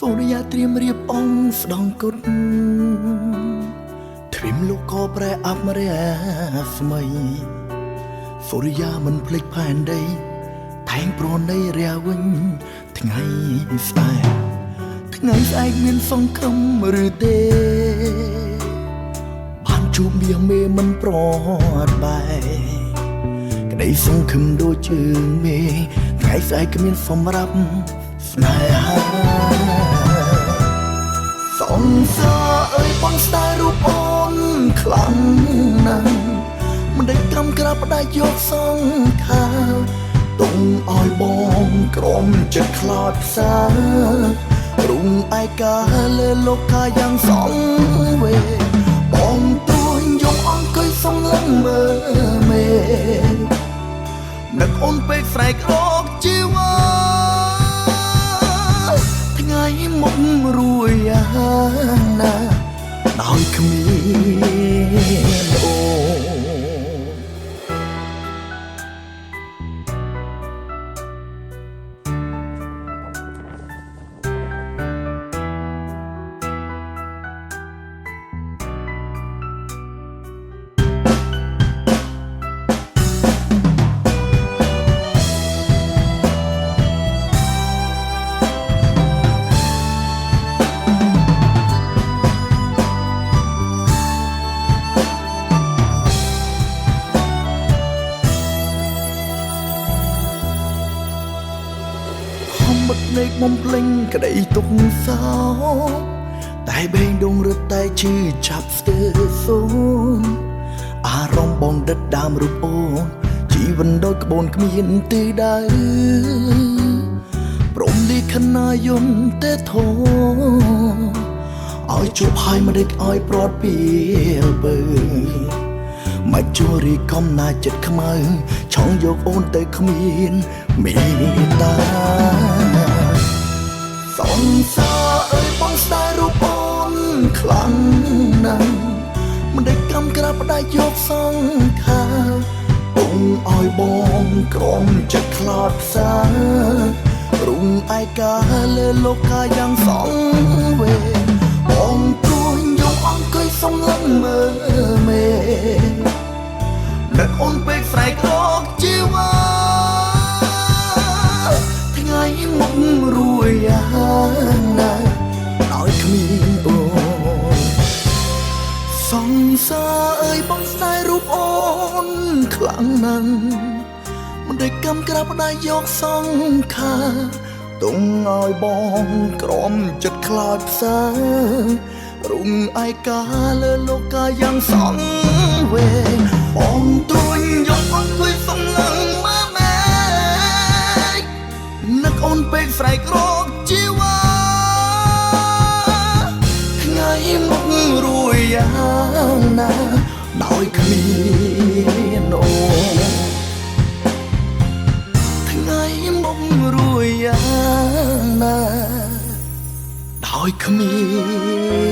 សូរិយាត្រៀមរៀបអង្គស្ដងគុតត្រៀមលោកក៏ប្រែអបរះស្មីសូរិយាមិនភ្លេចផែនដីថែងប្រណីរាវិញថ្ងៃស្អែកថ្ងៃស្អែកមានសង្ឃឹមឬទេបានជួបមាសមេមិនប្រត់បែក្តីសង្ឃឹមដូចជើងមេថ្ងៃស្អែកគ្មានសម្រាប់ស្នេហាសង្សារអើយបងស្ដាយរូបអូនខ្លាំងណាស់មិនได้កម្មក្រាបផ្ដាច់យកសងខាទុំឲ្យបងក្រំចិត្តខ្លោចផ្សារុងឯកាលើលោកកាយ៉ាងសងវេបងទួញយកអង្គុយសំឡឹងមើមេនឹកអូនពេកស្រែករកជីវ៉ាថ្ងៃមុខរួយយ៉ាងណាដោយគ្មានអូមុតលេខមុំភ្លេងក្តីទុកសោតែបេងដងរត់តែឈឺចាប់ស្ទើរសូនអារម្មណ៍បងដិតដើមរូបអូនជីវិតដូចក្បូនគ្មានទីដៅព្រមលីខណាយំទេធោឲ្យជួបហើយមិនដេកឲ្យប្រត់ពីលបើមកជួរីកំណាចិត្តខ្មៅឆងយកអូនទៅគ្មានមេត្តាសង្សារអើយបងស្ដាយរូបអូនខ្លាំងណាស់មិនได้កម្មក្រាបផ្ដាច់យកសងខាពុំឲ្យបងក្រំចិត្តខ្លោចផ្សារុងឯកាលើលោកកាយ៉ាងសងវេបងទួញយកអង្គុយសំឡឹងមើមេនឹកអូនពេកស្រែករកជីវ៉ាថ្ងៃមុខរួយយ៉ាងណាដោយគ្មានអូនសង្សារអើយបងស្ដាយរូបអូនខ្លាំងណាស់មិនได้កម្មក្រាបផ្ដាច់យកសងខាទុំឲ្យបងក្រំចិត្តខ្លោចផ្សារុងឯកាលើលោកកាយ៉ាងសងវេបងទួញយកអង្គុយសំឡឹងមើមេនឹកអូនពេកស្រែករកជីវ៉ាថ្ងៃមុខរួយយ៉ាងណាដោយគ្មានអូថ្ងៃមុខរួយយ៉ាងណាដោយគ្មាន